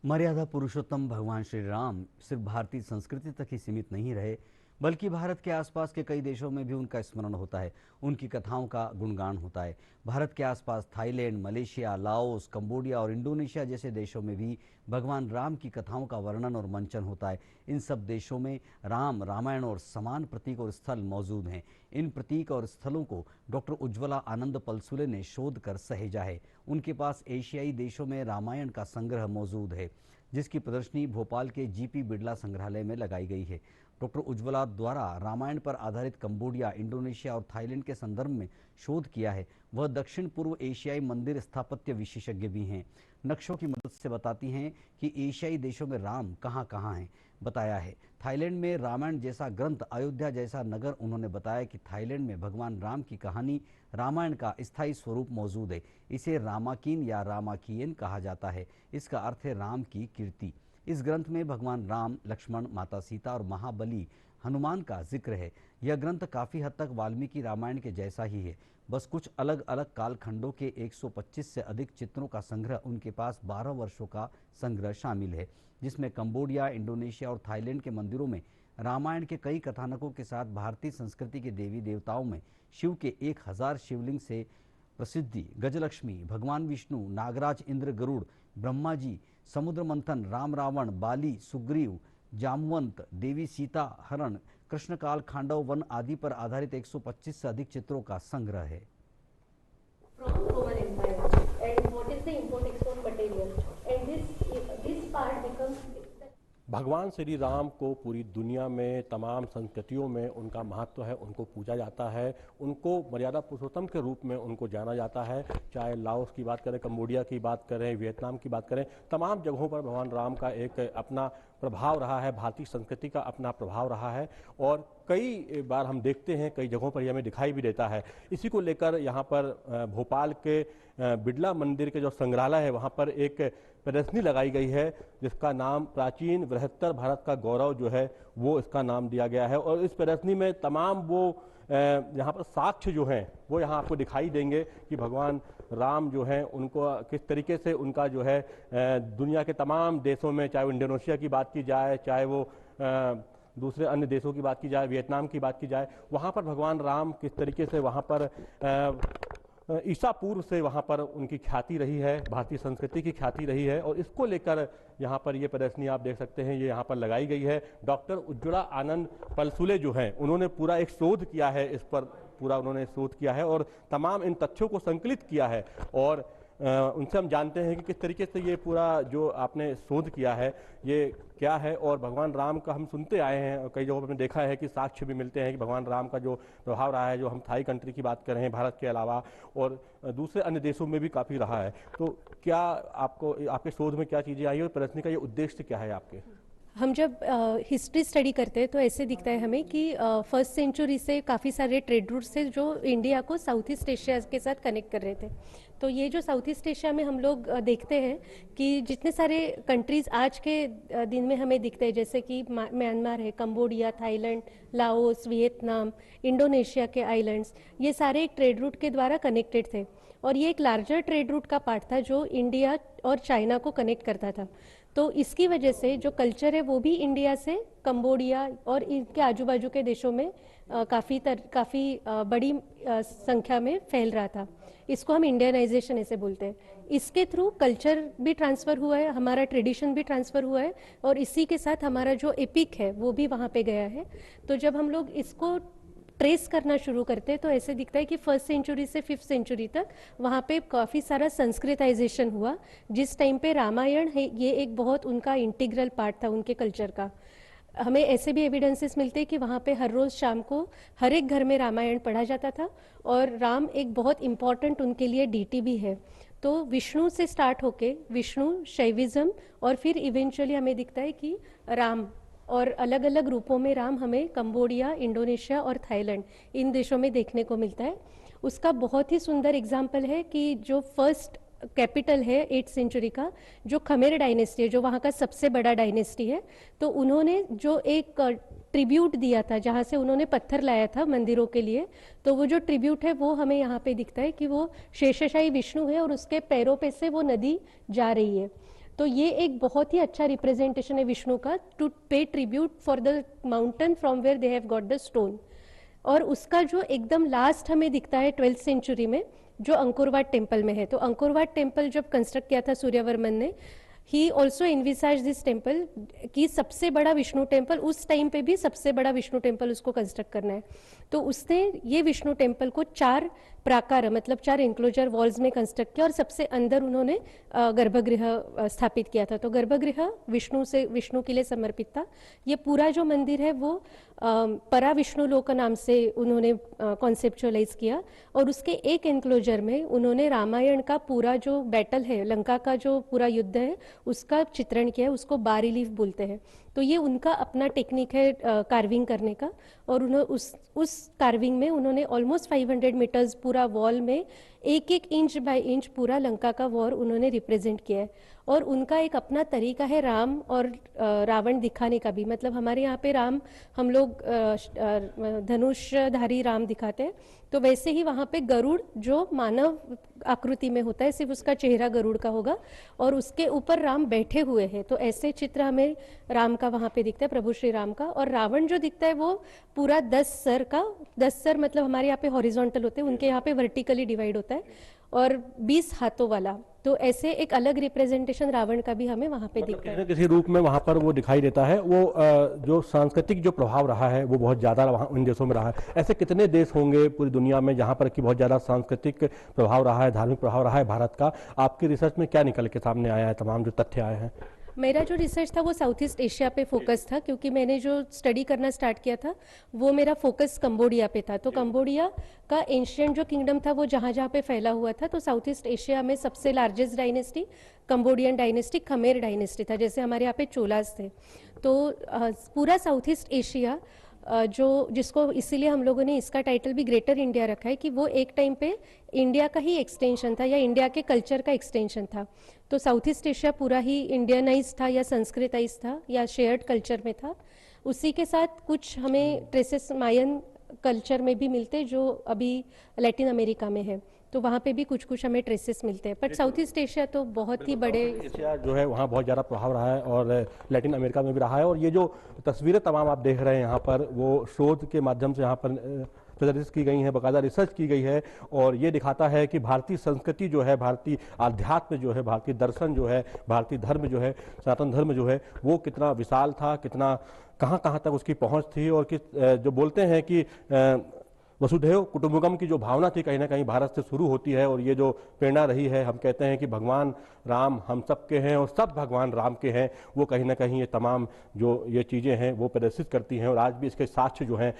मर्यादा पुरुषोत्तम भगवान श्री राम सिर्फ भारतीय संस्कृति तक ही सीमित नहीं रहे, बल्कि भारत के आसपास के कई देशों में भी उनका स्मरण होता है, उनकी कथाओं का गुणगान होता है। भारत के आसपास थाईलैंड, मलेशिया, लाओस, कंबोडिया और इंडोनेशिया जैसे देशों में भी भगवान राम की कथाओं का वर्णन और मंचन होता है। इन सब देशों में राम, रामायण और समान प्रतीक और स्थल मौजूद हैं। इन प्रतीक और स्थलों को डॉक्टर उज्ज्वला आनंद पलसुले ने शोध कर सहेजा है। उनके पास एशियाई देशों में रामायण का संग्रह मौजूद है, जिसकी प्रदर्शनी भोपाल के जीपी बिड़ला संग्रहालय में लगाई गई है। डॉक्टर उज्ज्वला द्वारा रामायण पर आधारित कंबोडिया, इंडोनेशिया और थाईलैंड के संदर्भ में शोध किया है। वह दक्षिण पूर्व एशियाई मंदिर स्थापत्य विशेषज्ञ भी हैं। नक्शों की मदद से बताती हैं कि एशियाई देशों में राम कहाँ कहाँ हैं। बताया है थाईलैंड में रामायण जैसा ग्रंथ, अयोध्या जैसा नगर। उन्होंने बताया कि थाईलैंड में भगवान राम की कहानी रामायण का स्थायी स्वरूप मौजूद है। इसे रामाकीन या रामाकियन कहा जाता है। इसका अर्थ है राम की कीर्ति। इस ग्रंथ में भगवान राम, लक्ष्मण, माता सीता और महाबली हनुमान का जिक्र है। यह ग्रंथ काफ़ी हद तक वाल्मीकि रामायण के जैसा ही है, बस कुछ अलग अलग कालखंडों के 125 से अधिक चित्रों का संग्रह। उनके पास 12 वर्षों का संग्रह शामिल है, जिसमें कंबोडिया, इंडोनेशिया और थाईलैंड के मंदिरों में रामायण के कई कथानकों के साथ भारतीय संस्कृति के देवी देवताओं में शिव के 1000 शिवलिंग से प्रसिद्धि, गजलक्ष्मी, भगवान विष्णु, नागराज, इंद्र, गरुड़, ब्रह्मा जी, समुद्र मंथन, राम रावण, बाली, सुग्रीव, जामवंत, देवी सीता हरण, कृष्णकाल, खांडव वन आदि पर आधारित 125 से अधिक चित्रों का संग्रह है। From Roman Empire, and what is the import-export material, and this part becomes. भगवान श्री राम को पूरी दुनिया में तमाम संस्कृतियों में उनका महत्व है, उनको पूजा जाता है, उनको मर्यादा पुरुषोत्तम के रूप में उनको जाना जाता है। चाहे लाओस की बात करें, कंबोडिया की बात करें, वियतनाम की बात करें, तमाम जगहों पर भगवान राम का एक अपना प्रभाव रहा है, भारतीय संस्कृति का अपना प्रभाव रहा है। और कई बार हम देखते हैं, कई जगहों पर ये हमें दिखाई भी देता है। इसी को लेकर यहाँ पर भोपाल के बिड़ला मंदिर के जो संग्रहालय है, वहाँ पर एक प्रदर्शनी लगाई गई है, जिसका नाम प्राचीन बृहत्तर भारत का गौरव जो है वो इसका नाम दिया गया है। और इस प्रदर्शनी में तमाम वो यहाँ पर साक्ष्य जो हैं वो यहाँ आपको दिखाई देंगे कि भगवान राम जो हैं उनको किस तरीके से उनका जो है दुनिया के तमाम देशों में, चाहे वो इंडोनेशिया की बात की जाए, चाहे वो दूसरे अन्य देशों की बात की जाए, वियतनाम की बात की जाए, वहाँ पर भगवान राम किस तरीके से वहाँ पर ईसा पूर्व से वहाँ पर उनकी ख्याति रही है, भारतीय संस्कृति की ख्याति रही है। और इसको लेकर यहाँ पर ये प्रदर्शनी आप देख सकते हैं, ये यहाँ पर लगाई गई है। डॉक्टर उज्ज्वला आनंद पलसुले जो हैं उन्होंने पूरा एक शोध किया है, इस पर पूरा उन्होंने शोध किया है और तमाम इन तथ्यों को संकलित किया है। और उनसे हम जानते हैं कि किस तरीके से ये पूरा जो आपने शोध किया है ये क्या है। और भगवान राम का हम सुनते आए हैं और कई जगहों पर हमने देखा है कि साक्ष्य भी मिलते हैं कि भगवान राम का जो प्रभाव रहा है, जो हम थाई कंट्री की बात कर रहे हैं भारत के अलावा, और दूसरे अन्य देशों में भी काफ़ी रहा है। तो क्या आपको आपके शोध में क्या चीज़ें आई और प्रदर्शनी का ये उद्देश्य क्या है आपके? हम जब हिस्ट्री स्टडी करते हैं तो ऐसे दिखता है हमें कि फर्स्ट सेंचुरी से काफ़ी सारे ट्रेड रूट से जो इंडिया को साउथ ईस्ट एशिया के साथ कनेक्ट कर रहे थे। तो ये जो साउथ ईस्ट एशिया में हम लोग देखते हैं कि जितने सारे कंट्रीज़ आज के दिन में हमें दिखते हैं, जैसे कि म्यांमार है, Cambodia, Thailand, Laos, Vietnam, Indonesia के आइलैंड्स, ये सारे एक ट्रेड रूट के द्वारा कनेक्टेड थे। और ये एक लार्जर ट्रेड रूट का पार्ट था जो इंडिया और चाइना को कनेक्ट करता था। तो इसकी वजह से जो कल्चर है वो भी इंडिया से कंबोडिया और इनके आजू बाजू के देशों में काफ़ी बड़ी संख्या में फैल रहा था। इसको हम इंडियनाइजेशन ऐसे बोलते हैं। इसके थ्रू कल्चर भी ट्रांसफ़र हुआ है, हमारा ट्रेडिशन भी ट्रांसफ़र हुआ है और इसी के साथ हमारा जो एपिक है वो भी वहाँ पे गया है। तो जब हम लोग इसको ट्रेस करना शुरू करते हैं तो ऐसे दिखता है कि फर्स्ट सेंचुरी से 5th सेंचुरी तक वहाँ पे काफ़ी सारा संस्कृताइजेशन हुआ, जिस टाइम पे रामायण है ये एक बहुत उनका इंटीग्रल पार्ट था उनके कल्चर का। हमें ऐसे भी एविडेंसेस मिलते हैं कि वहाँ पे हर रोज़ शाम को हर एक घर में रामायण पढ़ा जाता था और राम एक बहुत इम्पॉर्टेंट उनके लिए डीटी भी है। तो विष्णु से स्टार्ट होके विष्णु, शैविज़म और फिर इवेंचुअली हमें दिखता है कि राम और अलग अलग रूपों में राम हमें कंबोडिया, इंडोनेशिया और थाईलैंड इन देशों में देखने को मिलता है। उसका बहुत ही सुंदर एग्जाम्पल है कि जो फर्स्ट कैपिटल है 8th सेंचुरी का, जो खमेर डायनेस्टी है, जो वहाँ का सबसे बड़ा डायनेस्टी है, तो उन्होंने जो एक ट्रिब्यूट दिया था, जहाँ से उन्होंने पत्थर लाया था मंदिरों के लिए, तो वो जो ट्रिब्यूट है वो हमें यहाँ पे दिखता है कि वो शेषशाही विष्णु है और उसके पैरों पे से वो नदी जा रही है। तो ये एक बहुत ही अच्छा रिप्रेजेंटेशन है विष्णु का, to pay tribute for the mountain from where they have got the stone. और उसका जो एकदम लास्ट हमें दिखता है 12th सेंचुरी में, जो अंकुरवाट टेम्पल में है। तो अंकुरवाट टेम्पल जब कंस्ट्रक्ट किया था सूर्यवर्मन ने, ही ऑल्सो इन्विसाइज दिस टेम्पल कि सबसे बड़ा विष्णु टेम्पल, उस टाइम पे भी सबसे बड़ा विष्णु टेम्पल उसको कंस्ट्रक्ट करना है। तो उसने ये विष्णु टेम्पल को 4 प्राकार मतलब 4 इंक्लोजर वॉल्स में कंस्ट्रक्ट किया और सबसे अंदर उन्होंने गर्भगृह स्थापित किया था। तो गर्भगृह विष्णु के लिए समर्पित था। ये पूरा जो मंदिर है वो परा विष्णु लोक नाम से उन्होंने कॉन्सेप्चुअलाइज किया और उसके एक एनक्लोजर में उन्होंने रामायण का पूरा जो बैटल है, लंका का जो पूरा युद्ध है, उसका चित्रण किया है। उसको बार रिलीफ बोलते हैं। तो ये उनका अपना टेक्निक है कार्विंग करने का। और उन्होंने उस कार्विंग में उन्होंने ऑलमोस्ट 500 मीटर्स पूरा वॉल में 1-1 इंच बाय इंच पूरा लंका का वॉर उन्होंने रिप्रेजेंट किया है। और उनका एक अपना तरीका है राम और रावण दिखाने का भी। मतलब हमारे यहाँ पे राम, हम लोग धनुषधारी राम दिखाते हैं, तो वैसे ही वहाँ पे गरुड़ जो मानव आकृति में होता है, सिर्फ उसका चेहरा गरुड़ का होगा और उसके ऊपर राम बैठे हुए हैं। तो ऐसे चित्र हमें राम का वहाँ पे दिखता है, प्रभु श्री राम का। और रावण जो दिखता है वो पूरा 10 सर का, 10 सर मतलब हमारे यहाँ पे हॉरिजॉन्टल होते हैं, उनके यहाँ पे वर्टिकली डिवाइड होता है, और 20 हाथों वाला। तो ऐसे एक अलग रिप्रेजेंटेशन रावण का भी हमें वहाँ पे दिखता है। किसी रूप में वहाँ पर वो दिखाई देता है। वो जो सांस्कृतिक जो प्रभाव रहा है वो बहुत ज़्यादा वहाँ उन देशों में रहा है। ऐसे कितने देश होंगे पूरी दुनिया में जहाँ पर कि बहुत ज़्यादा सांस्कृतिक प्रभाव रहा है, धार्मिक प्रभाव रहा है भारत का? आपकी रिसर्च में क्या निकल के सामने आया है, तमाम जो तथ्य आए हैं? मेरा जो रिसर्च था वो साउथ ईस्ट एशिया पे फोकस था, क्योंकि मैंने जो स्टडी करना स्टार्ट किया था वो मेरा फोकस कंबोडिया पे था। तो कंबोडिया का एंशियंट जो किंगडम था वो जहाँ जहाँ पे फैला हुआ था, तो साउथ ईस्ट एशिया में सबसे largest dynasty Cambodian dynasty, Khmer dynasty था। जैसे हमारे यहाँ पे चोलास थे। तो पूरा साउथ ईस्ट एशिया जो जिसको इसीलिए हम लोगों ने इसका टाइटल भी ग्रेटर इंडिया रखा है कि वो एक टाइम पे इंडिया का ही एक्सटेंशन था या इंडिया के कल्चर का एक्सटेंशन था। तो साउथ ईस्ट एशिया पूरा ही इंडियनाइज था या संस्कृताइज था या शेयर्ड कल्चर में था। उसी के साथ कुछ हमें ट्रेसेस मायन कल्चर में भी मिलते जो अभी लैटिन अमेरिका में है, तो वहाँ पे भी कुछ कुछ हमें ट्रेसेस मिलते हैं। बट साउथ ईस्ट एशिया तो बहुत ही बड़े एशिया जो है वहाँ बहुत ज़्यादा प्रभाव रहा है और लैटिन अमेरिका में भी रहा है। और ये जो तस्वीरें तमाम आप देख रहे हैं यहाँ पर, वो शोध के माध्यम से यहाँ पर प्रदर्शित की गई हैं, बाकायदा रिसर्च की गई है। और ये दिखाता है कि भारतीय संस्कृति जो है, भारतीय आध्यात्म जो है, भारतीय दर्शन जो है, भारतीय धर्म जो है, सनातन धर्म जो है, वो कितना विशाल था, कितना कहाँ कहाँ तक उसकी पहुँच थी। और कि जो बोलते हैं कि वसुधैव कुटुंबकम की जो भावना थी कहीं ना कहीं भारत से शुरू होती है। और ये जो प्रेरणा रही है, हम कहते हैं कि भगवान राम हम सब के हैं और सब भगवान राम के हैं, वो कहीं ना कहीं ये तमाम जो ये चीज़ें हैं वो प्रदर्शित करती हैं। और आज भी इसके साक्ष्य जो हैं